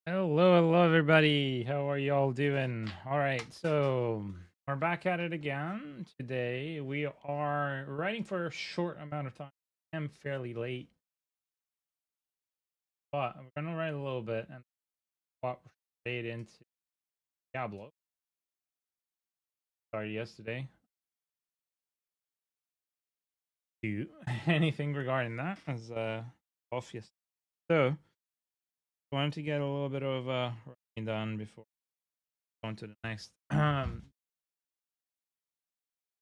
Hello, everybody. How are y'all doing? All right, so we're back at it again. Today we are writing for a short amount of time. I'm fairly late, but we're gonna write a little bit and pop straight into Diablo. Started yesterday. Do anything regarding that as off yesterday. So wanted to get a little bit of writing done before going to the next.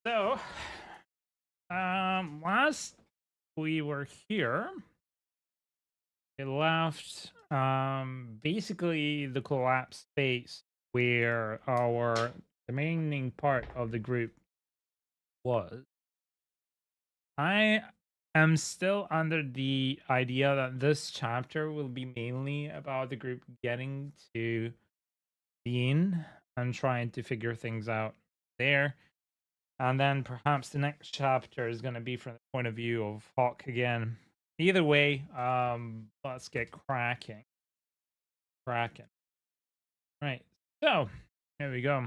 So last we were here, it left basically the collapse space where our the remaining part of the group was. I am still under the idea that this chapter will be mainly about the group getting to the inn and trying to figure things out there. And then perhaps the next chapter is going to be from the point of view of Hawk again. Either way, let's get cracking. Right. So, here we go.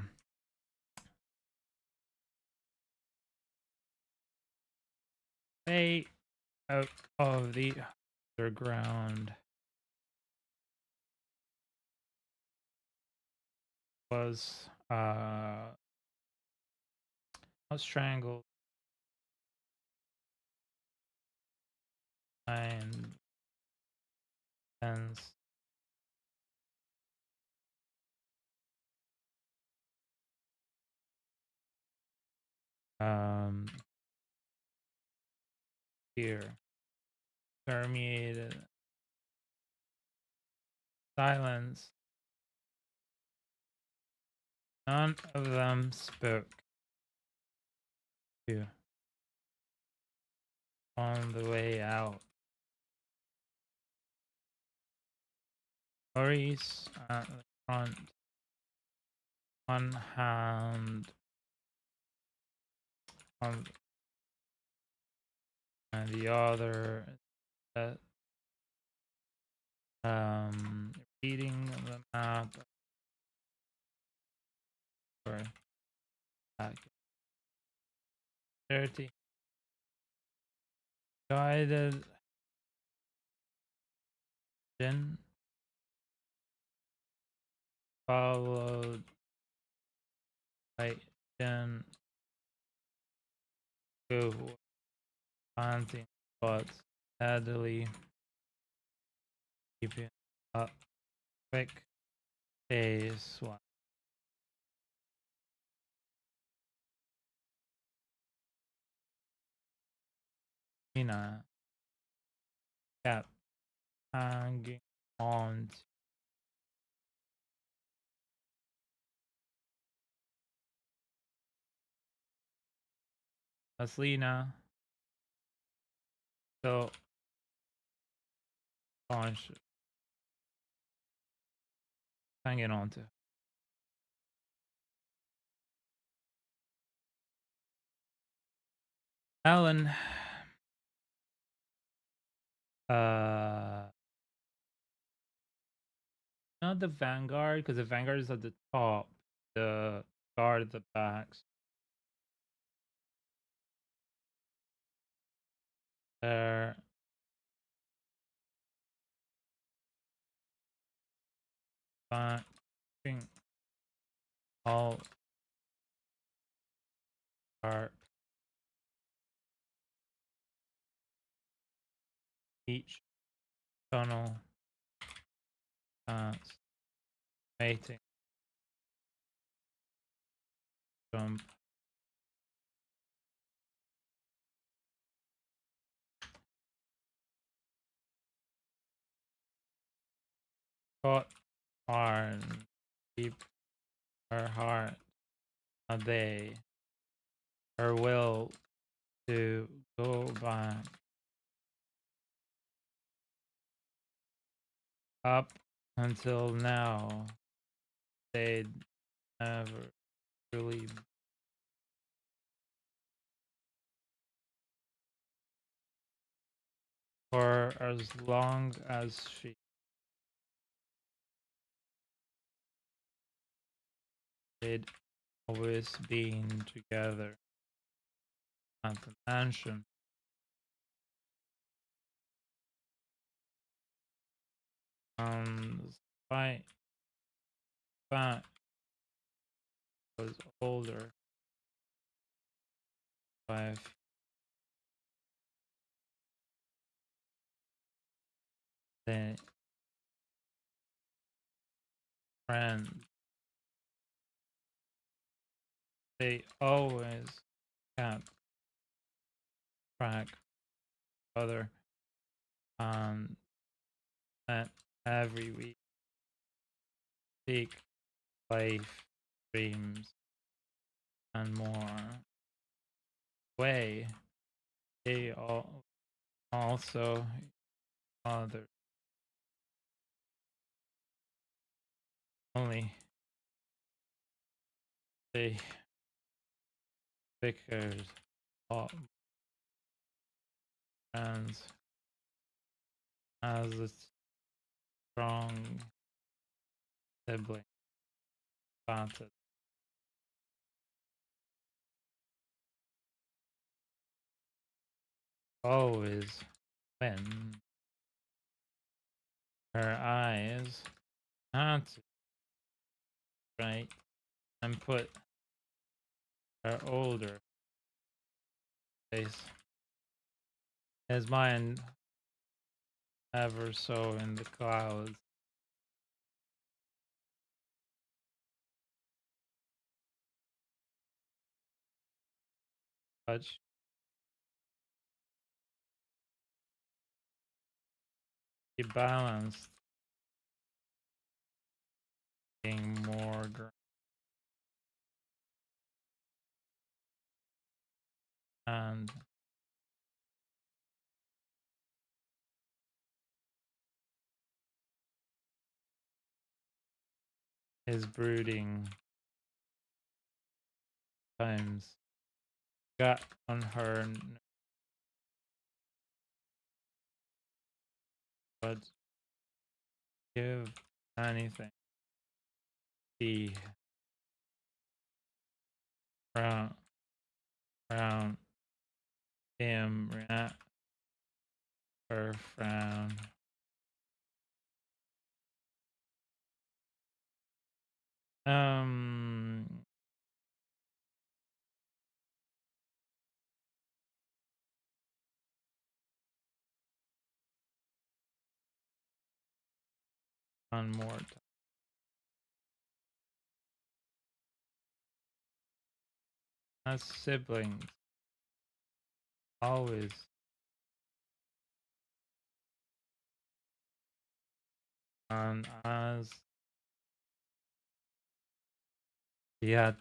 Way out of the underground was strangled and fence. Um, Here permeated silence. None of them spoke. On the way out, Maurice at the front, one hand on and the other, uh, reading the map for back 30 guided then followed by then go planting spots steadily keeping up quick pace one Mina kept hanging on to Aslina so conscious hanging on to Alan uh not the Vanguard because the Vanguard is at the top, the guard at the backs there backing all sharp each tunnel pass waiting jump caught hard deep her heart a day her will to go back up until now they'd never really for as long as she they'd always been together at the mansion. Despite that was older by the friends, they always kept track of other and met every week, seek life, dreams, and more. Way they also other only they bickered all friends as a strong sibling batted. Always when her eyes had to right and put her older face, his mind ever so in the clouds. But she balanced being more and his brooding times got on her but give anything be around around him react her frown um one more time. As siblings always and as he had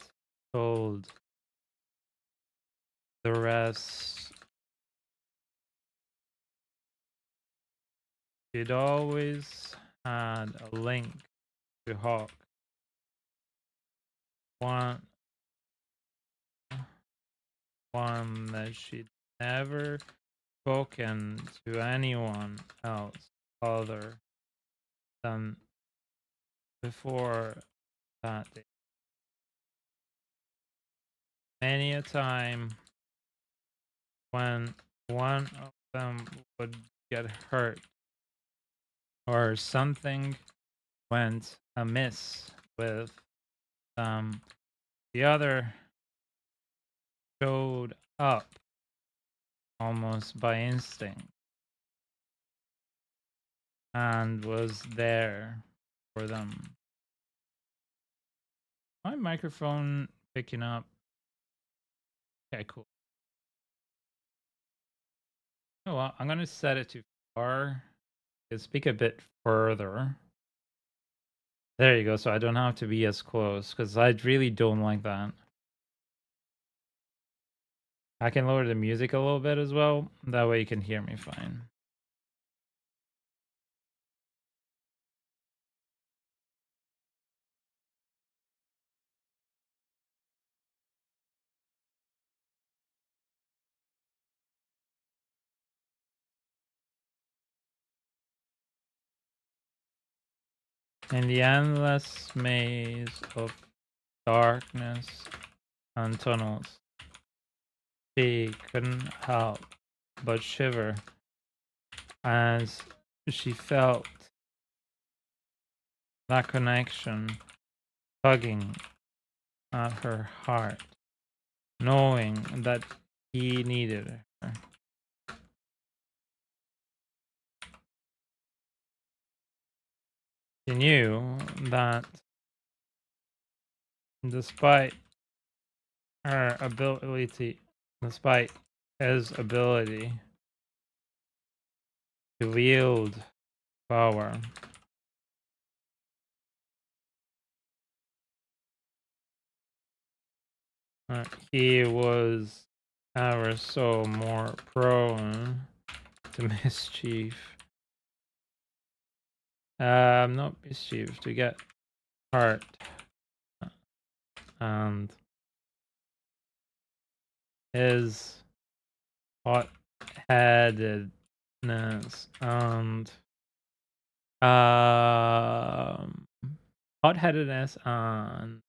told the rest, she'd always had a link to Hawk. One one that she'd never spoken to anyone else other than before that day. Many a time when one of them would get hurt or something went amiss with the other showed up almost by instinct and was there for them. My microphone picking up. Okay, cool. You know what? I'm gonna set it to far. Speak a bit further. There you go. So I don't have to be as close because I really don't like that. I can lower the music a little bit as well. That way you can hear me fine. In the endless maze of darkness and tunnels, she couldn't help but shiver as she felt that connection tugging at her heart, knowing that he needed her. She knew that despite despite his ability to wield power, he was ever so more prone to mischief. Not mischief, to get hurt. And his hot-headedness and hot-headedness and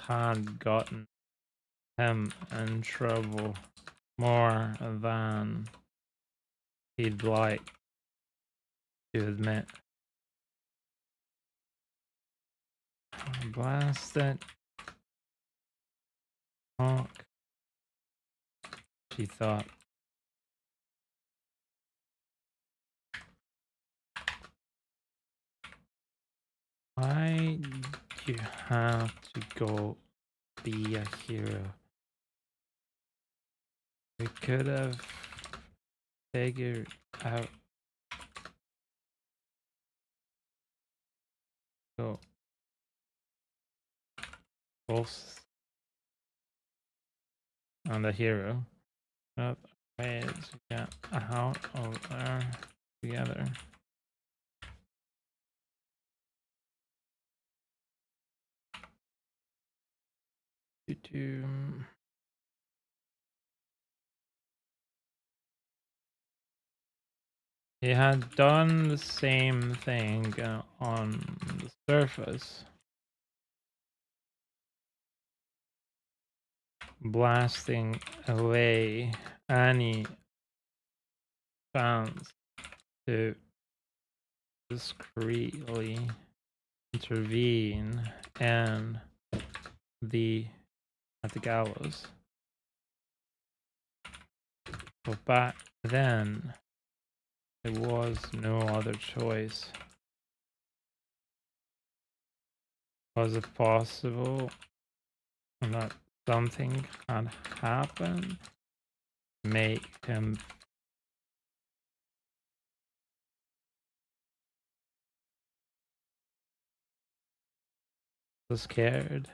had gotten him in trouble more than he'd like to admit. Blasted honk, she thought. Why do you have to go be a hero? We could have figured out. Go. Both and the hero. Up ways to get out of there together. He had done the same thing on the surface, blasting away any chance to discreetly intervene and at the gallows. But back then, there was no other choice. Was it possible that something had happened to make him so scared?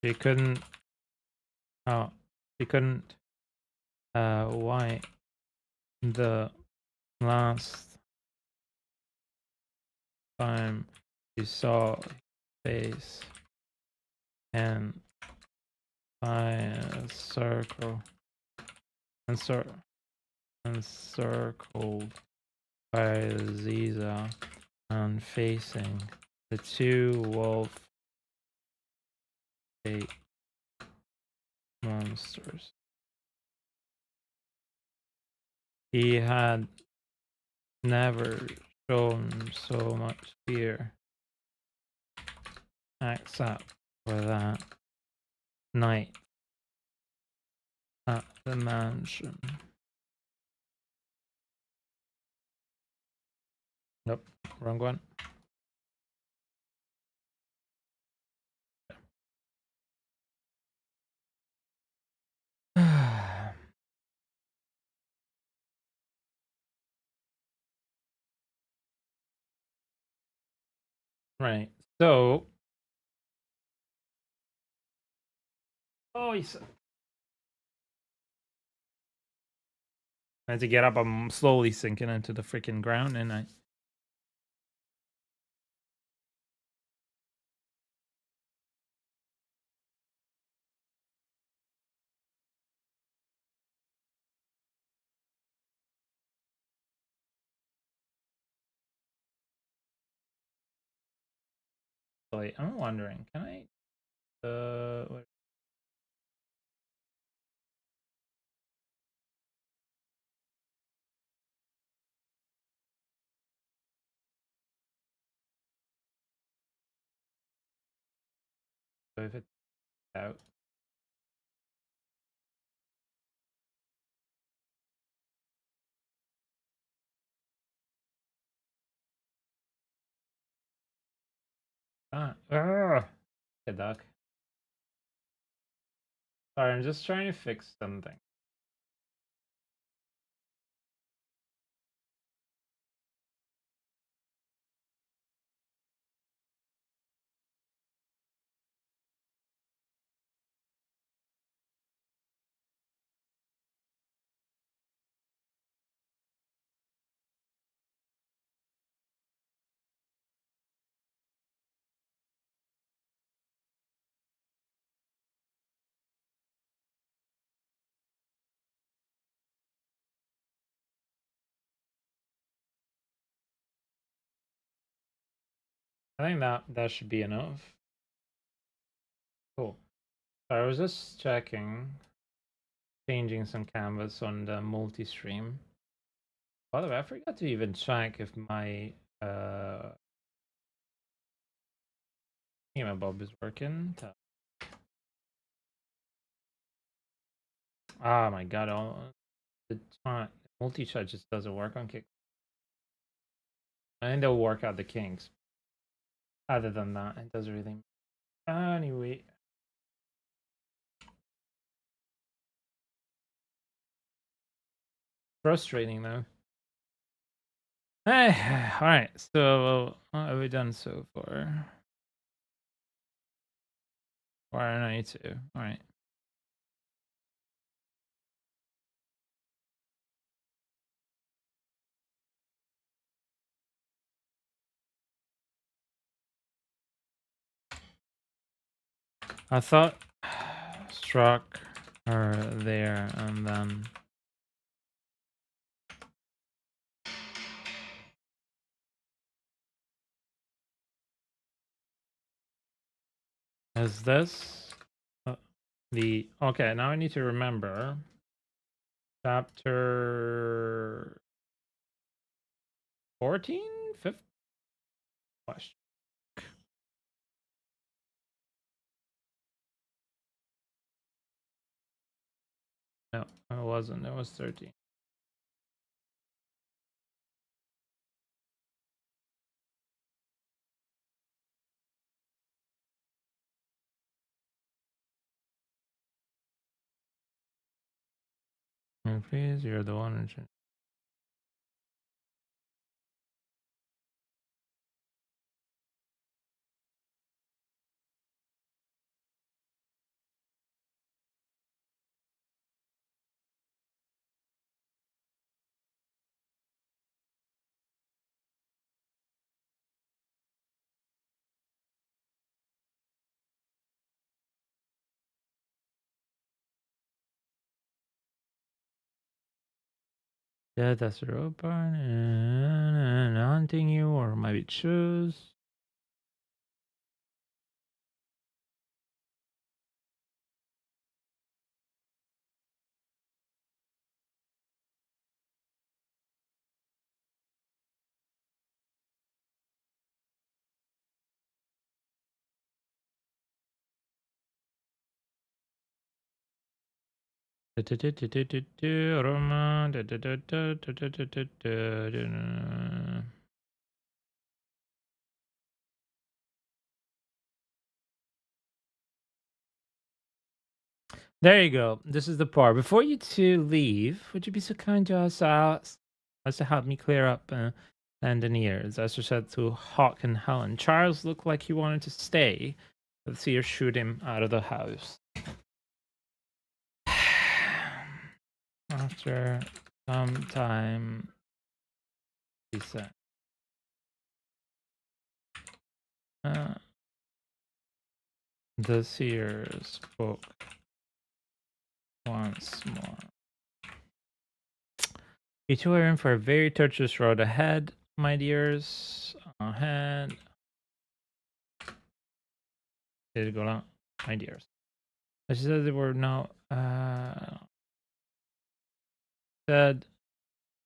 She couldn't. Oh, she couldn't. Why? The last time she saw his face and by a circle encircled by Ziza and facing the two wolf ape monsters. He had never shown so much fear except for that night at the mansion. Nope, wrong one. Right. So, I had to get up. I'm slowly sinking into the freaking ground, and I. Actually, I'm wondering, can I what, if it's out? Ah, okay, duck. Sorry, I'm just trying to fix something. I think that should be enough. Cool. So I was just checking, changing some canvas on the multi-stream. By the way, I forgot to even check if my Bob is working. Oh my god, all the time multi-chat just doesn't work on Kick. I think they'll work out the kinks. Other than that, it doesn't really. Anyway. Frustrating though. Hey, alright, so what have we done so far? 492. Alright. I thought struck her there and then is this the okay, now I need to remember chapter 14? 5th question. No, it wasn't. It was 13. Please, you're the one. Yeah, that's the road barn and hunting you or maybe choose. There you go. This is the part. Before you two leave, would you be so kind to us as to help me clear up Landon ears? As I said to Hawk and Helen, Charles looked like he wanted to stay. Let's see her shoot him out of the house. After some time, he said. The seer spoke once more. You two are in for a very tortuous road ahead, my dears. Ahead. Did go out, my dears. She said they were now said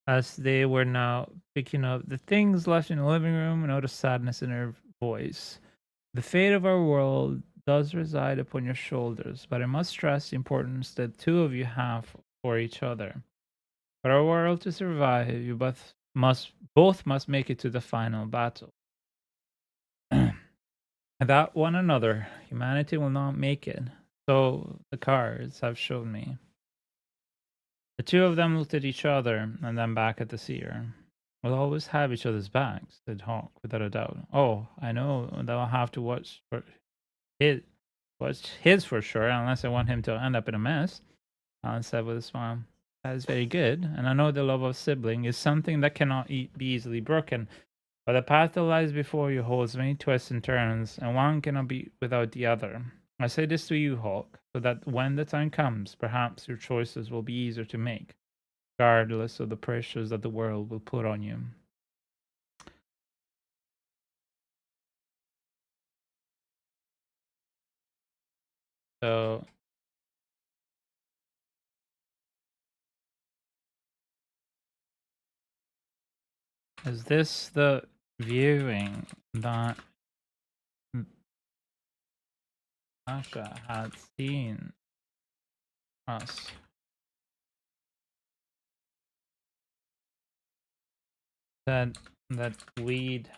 as they were now picking up the things left in the living room and noticed sadness in her voice. The fate of our world does reside upon your shoulders, but I must stress the importance that two of you have for each other. For our world to survive, you both must make it to the final battle. Without one another, humanity will not make it. So the cards have shown me. The two of them looked at each other and then back at the seer. We'll always have each other's backs, said Hawk, without a doubt. Oh, I know that I'll have to his, watch his for sure, unless I want him to end up in a mess. Alan said with a smile. That is very good, and I know the love of sibling is something that cannot be easily broken. But the path that lies before you holds many twists and turns, and one cannot be without the other. I say this to you, Hawk, so that when the time comes, perhaps your choices will be easier to make, regardless of the pressures that the world will put on you. So, is this the viewing that Asha had seen us? Said that we'd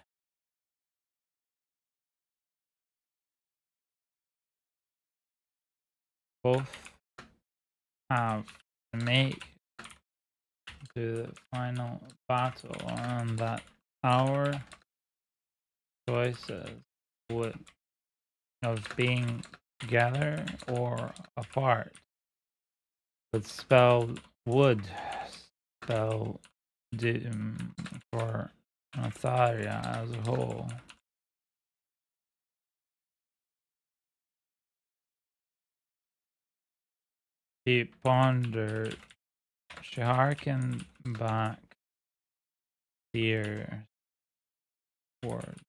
both have to make to the final battle, and that our choices would of being together or apart would spell doom for Natharia as a whole. She pondered. She harkened back tears word.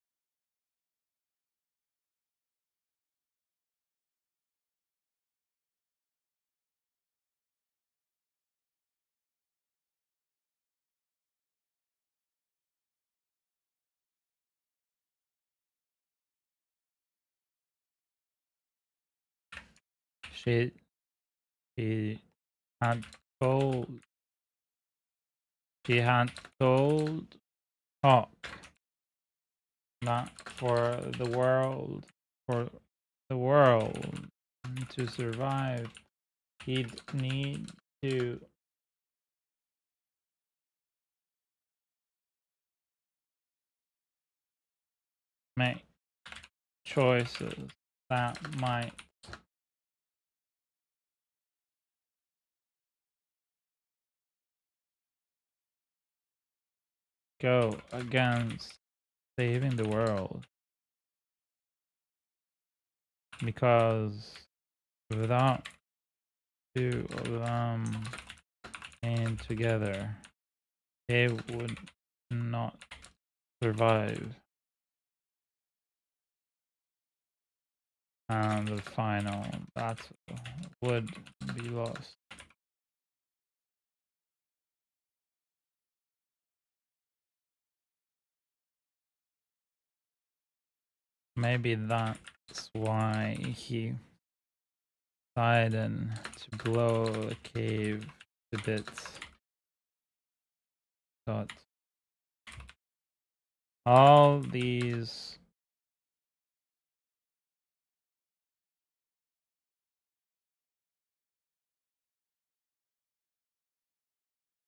She she had told she had told Hawk that for the world to survive, he'd need to make choices that might go against saving the world, because without two of them being together, they would not survive. And the final battle would be lost. Maybe that's why he decided to blow the cave to bits. But all these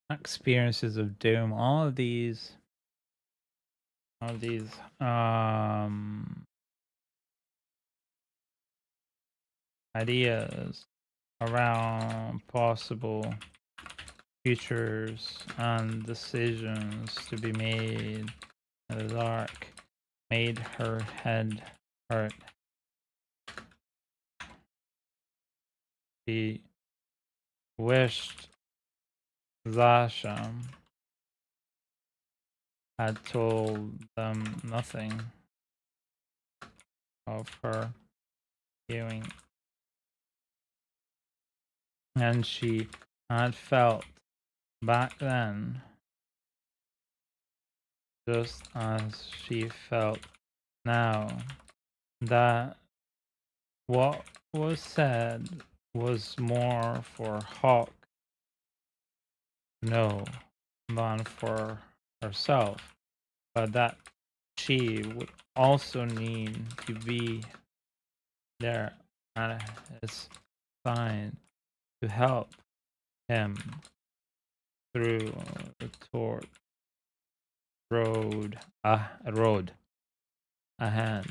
experiences of doom, all these ideas around possible futures and decisions to be made in the dark made her head hurt. She wished Zasha had told them nothing of her feeling, and she had felt back then, just as she felt now, that what was said was more for Hawk to know than for herself, but that she would also need to be there at his side to help him through the toward road ahead.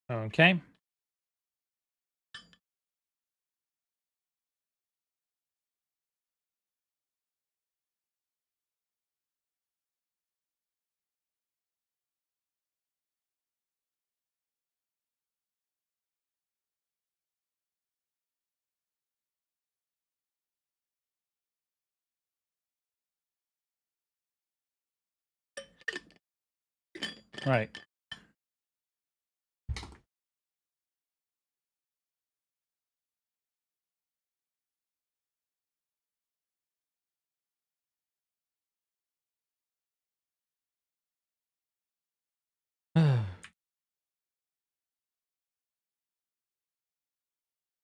Okay. Right.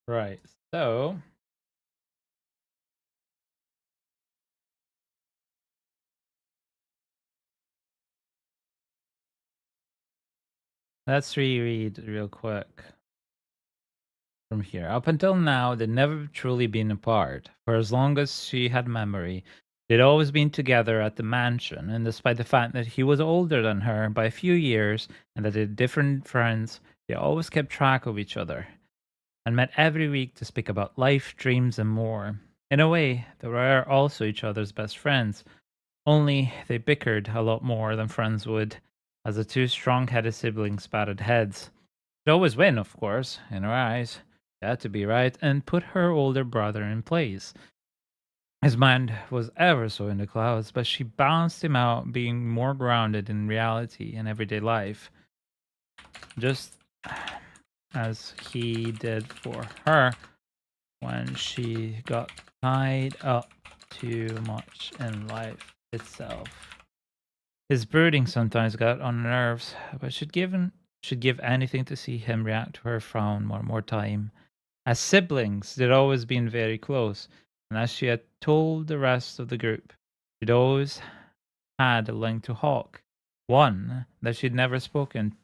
Right. So let's reread real quick from here. Up until now, they'd never truly been apart. For as long as she had memory, they'd always been together at the mansion, and despite the fact that he was older than her by a few years and that they had different friends, they always kept track of each other and met every week to speak about life, dreams, and more. In a way, they were also each other's best friends, only they bickered a lot more than friends would, as the two strong headed siblings batted heads. She'd always win, of course, in her eyes. She had to be right and put her older brother in place. His mind was ever so in the clouds, but she balanced him out, being more grounded in reality and everyday life, just as he did for her when she got tied up too much in life itself. His brooding sometimes got on her nerves, but should give anything to see him react to her frown one more time. As siblings, they'd always been very close, and as she had told the rest of the group, she'd always had a link to Hawk, one that she'd never spoken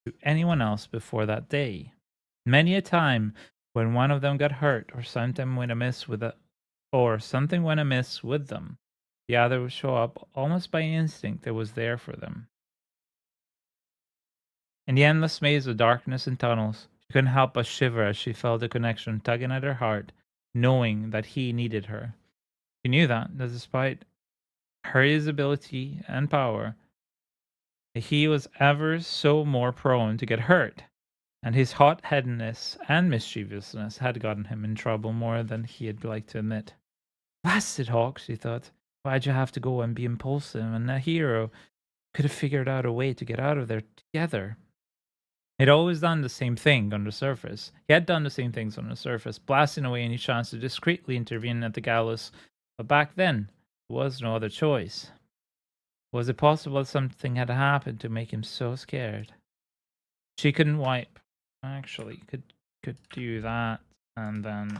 to anyone else before that day. Many a time when one of them got hurt or something went amiss with them, the other would show up almost by instinct that was there for them. In the endless maze of darkness and tunnels, she couldn't help but shiver as she felt the connection tugging at her heart, knowing that he needed her. She knew that despite her ability and power, he was ever so more prone to get hurt, and his hot headedness and mischievousness had gotten him in trouble more than he'd like to admit. Blasted Hawk, she thought. Why'd you have to go and be impulsive and a hero? Could have figured out a way to get out of there together. He'd always done the same thing on the surface. He had done the same things on the surface, blasting away any chance to discreetly intervene at the gallows. But back then, there was no other choice. Was it possible that something had happened to make him so scared? She couldn't wipe. Actually, could do that, and then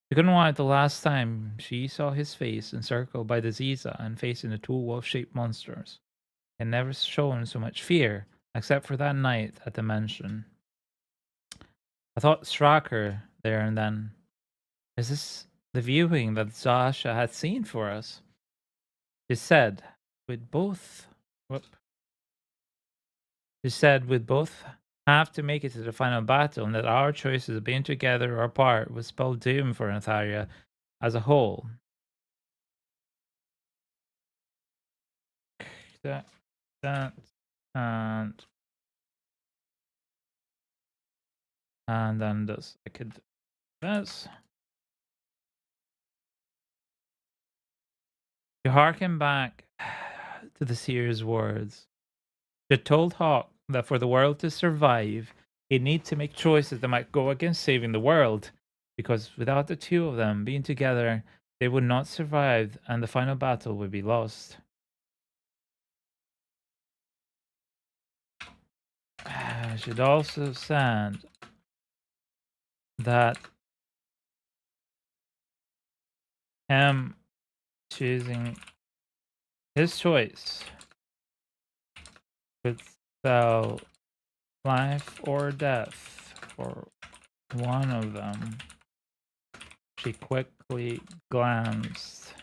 she couldn't wipe the last time she saw his face encircled by the Ziza and facing the two wolf-shaped monsters. He had never shown so much fear, except for that night at the mansion. I thought struck her there and then. Is this the viewing that Zasha had seen for us? She said, with both. Whoop. She said, we'd both have to make it to the final battle, and that our choices of being together or apart would spell doom for Natharia as a whole. that, that, and then this. I could do this. To harken back to the seer's words, it told Hawk that for the world to survive, it needs to make choices that might go against saving the world, because without the two of them being together, they would not survive and the final battle would be lost. I should also said that him choosing his choice could spell life or death for one of them. She quickly glanced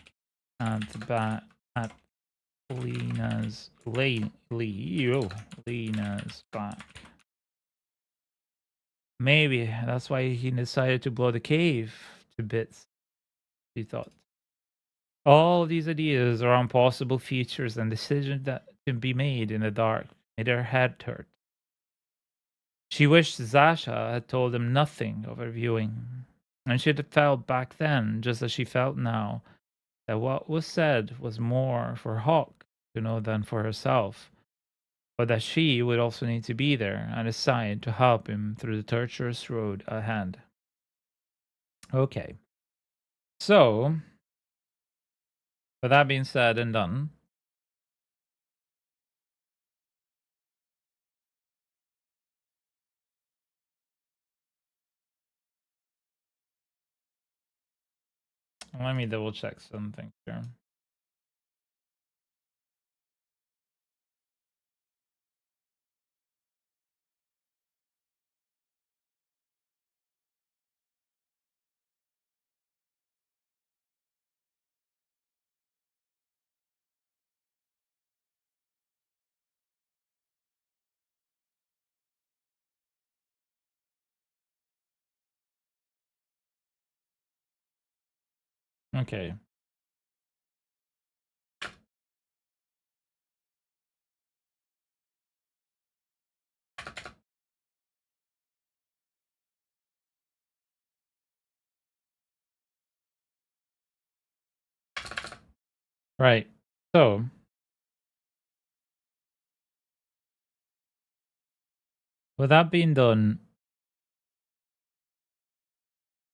at Lena's back. Maybe that's why he decided to blow the cave to bits, she thought. All of these ideas around possible futures and decisions that can be made in the dark made her head hurt. She wished Zasha had told him nothing of her viewing, and she'd have felt back then, just as she felt now, that what was said was more for Hawk to know than for herself, but that she would also need to be there at his side to help him through the tortuous road ahead. Okay. So, with that being said and done, let me double check something here. Okay. Right. So, with that being done,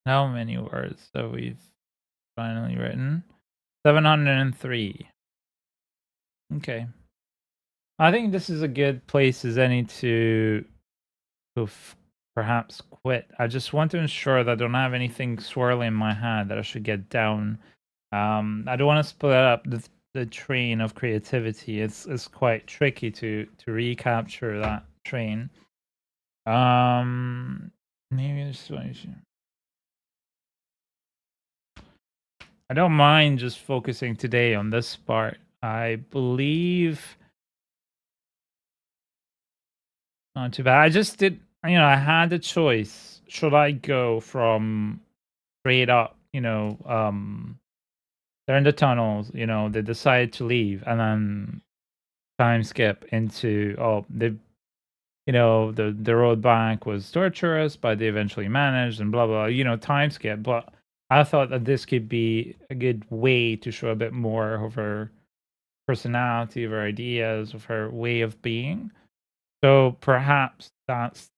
how many words have we finally written? 703. Okay. I think this is a good place as any to perhaps quit. I just want to ensure that I don't have anything swirling in my head that I should get down. I don't want to split up the train of creativity. It's quite tricky to recapture that train. Maybe this one. I don't mind just focusing today on this part. I believe not too bad. I just did, I had a choice. Should I go from straight up, they're in the tunnels, they decide to leave and then time skip into, the road back was torturous, but they eventually managed and blah, blah, time skip. But I thought that this could be a good way to show a bit more of her personality, of her ideas, of her way of being. So perhaps that's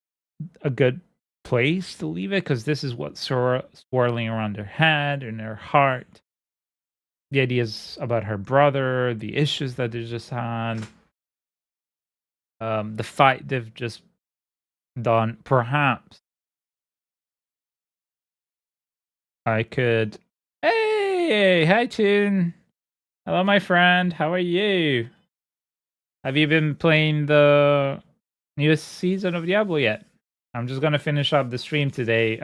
a good place to leave it because this is what's swirling around her head and her heart. The ideas about her brother, the issues that they just had, the fight they've just done. Perhaps I could. Hey, hi, Tune. Hello, my friend. How are you? Have you been playing the newest season of Diablo yet? I'm just gonna finish up the stream today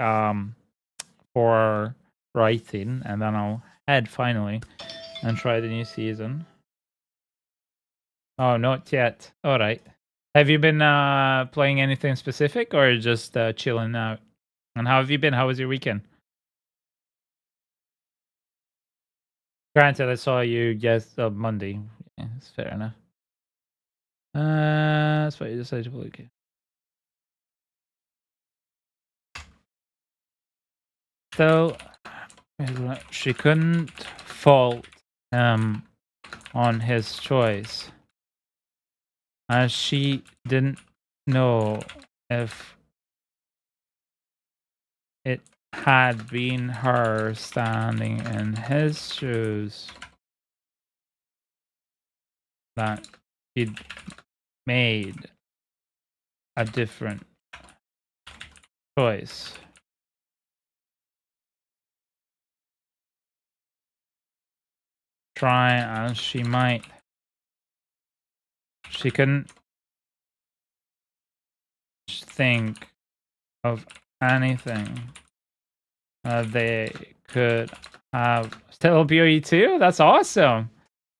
for writing, and then I'll head finally and try the new season. Oh, not yet. All right. Have you been playing anything specific or just chilling out? And how have you been? How was your weekend? Granted, I saw you Monday. Yeah, it's fair enough. That's what you decided to look at. So she couldn't fault him on his choice, as she didn't know if it had been her standing in his shoes that he'd made a different choice. Try as she might, she couldn't think of anything they could have. Still BOE2? That's awesome.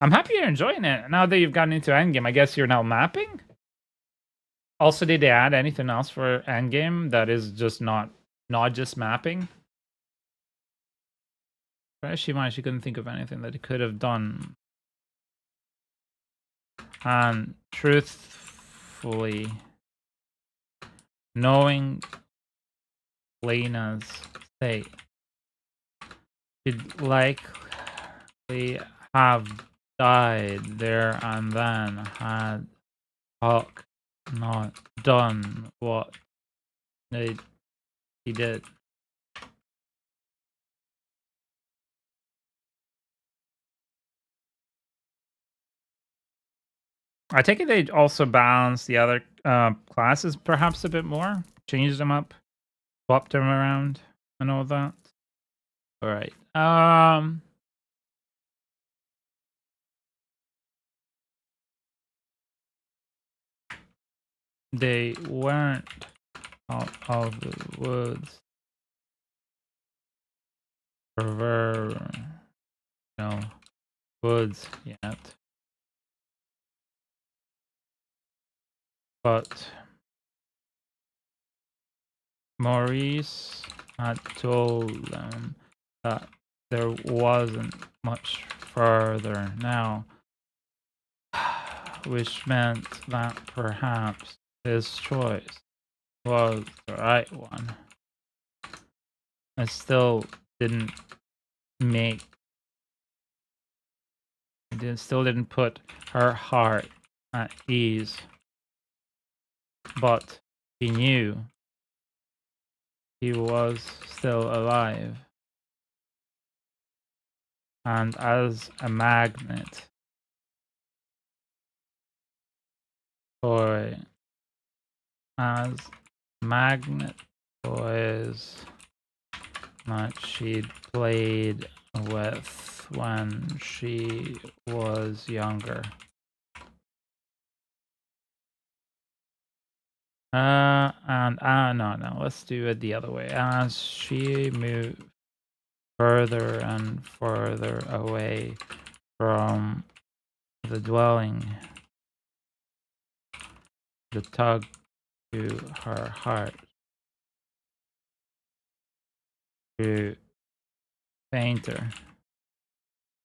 I'm happy you're enjoying it. Now that you've gotten into endgame, I guess you're now mapping? Also, did they add anything else for endgame that is just not just mapping? She couldn't think of anything that it could have done. And truthfully, knowing Lena's state, she'd likely have died there and then had Hawk not done what he did. I take it they also balanced the other classes perhaps a bit more, changed them up, swapped them around, and all that. All right. They weren't out of the woods. No woods yet. But Maurice had told them that there wasn't much further now, which meant that perhaps his choice was the right one. I still didn't put her heart at ease, but he knew he was still alive, and as a magnet toys that she'd played with when she was younger. No, let's do it the other way. As she moved further and further away from the dwelling, the tug to her heart grew fainter,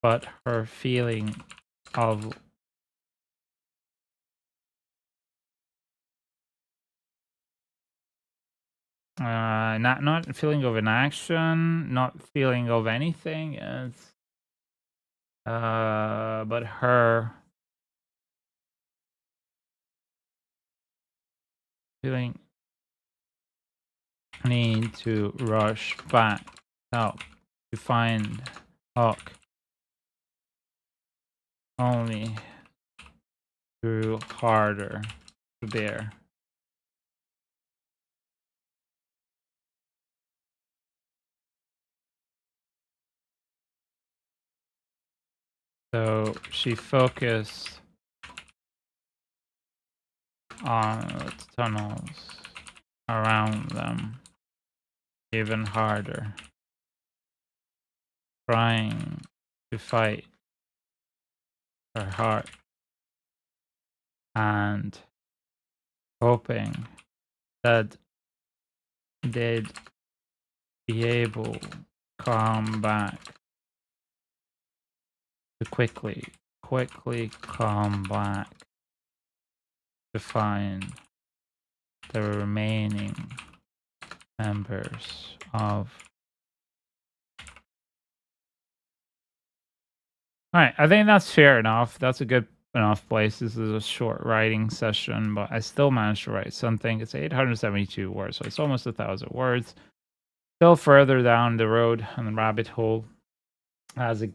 but her feeling of not feeling of an action, not feeling of anything. It's but her feeling need to rush back out to find Hawk only grew harder to bear. So she focused on the tunnels around them even harder, trying to fight her heart and hoping that they'd be able to come back to quickly come back to find the remaining members of... All right, I think that's fair enough. That's a good enough place. This is a short writing session, but I still managed to write something. It's 872 words, so it's almost 1,000 words. Still further down the road on the rabbit hole as it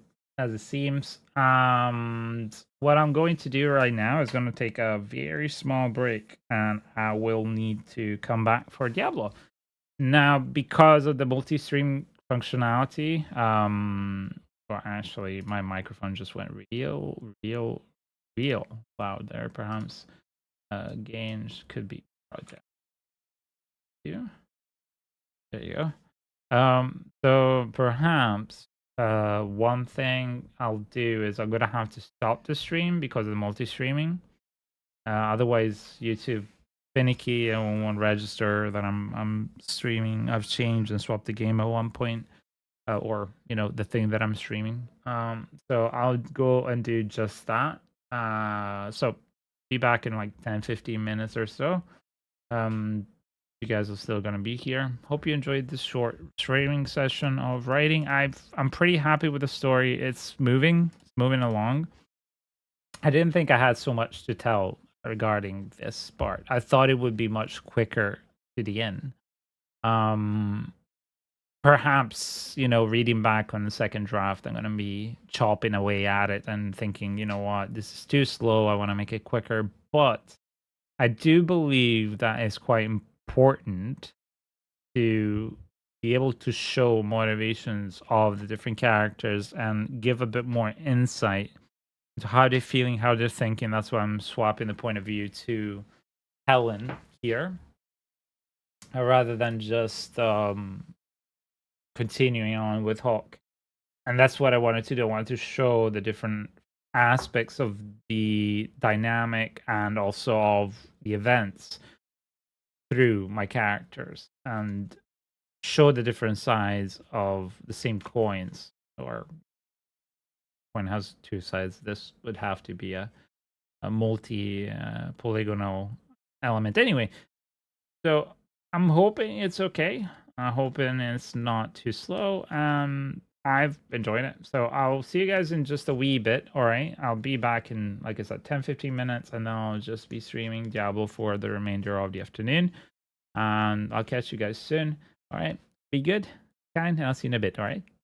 seems. What I'm going to do right now is going to take a very small break, and I will need to come back for Diablo. Now, because of the multi-stream functionality, well, actually, my microphone just went real loud there. Perhaps gains could be brought down. There you go. So perhaps one thing I'll do is I'm gonna have to stop the stream because of the multi-streaming. Otherwise, YouTube finicky and won't register that I'm streaming. I've changed and swapped the game at one point, or the thing that I'm streaming. So I'll go and do just that. So be back in like 10-15 minutes or so. You guys are still gonna be here. Hope you enjoyed this short streaming session of writing. I'm pretty happy with the story. It's moving along. I didn't think I had so much to tell regarding this part. I thought it would be much quicker to the end. Perhaps, reading back on the second draft, I'm gonna be chopping away at it and thinking, you know what, this is too slow. I want to make it quicker. But I do believe that it's quite important to be able to show motivations of the different characters and give a bit more insight into how they're feeling, how they're thinking. That's why I'm swapping the point of view to Helen here, rather than just continuing on with Hawk. And that's what I wanted to do. I wanted to show the different aspects of the dynamic and also of the events through my characters and show the different sides of the same coins. Or coin has two sides. This would have to be a multi polygonal element anyway. So I'm hoping it's okay. I'm hoping it's not too slow. I've enjoyed it. So I'll see you guys in just a wee bit. All right. I'll be back in, like I said, 10-15 minutes, and then I'll just be streaming Diablo for the remainder of the afternoon. And I'll catch you guys soon. All right. Be good, kind, and I'll see you in a bit. All right.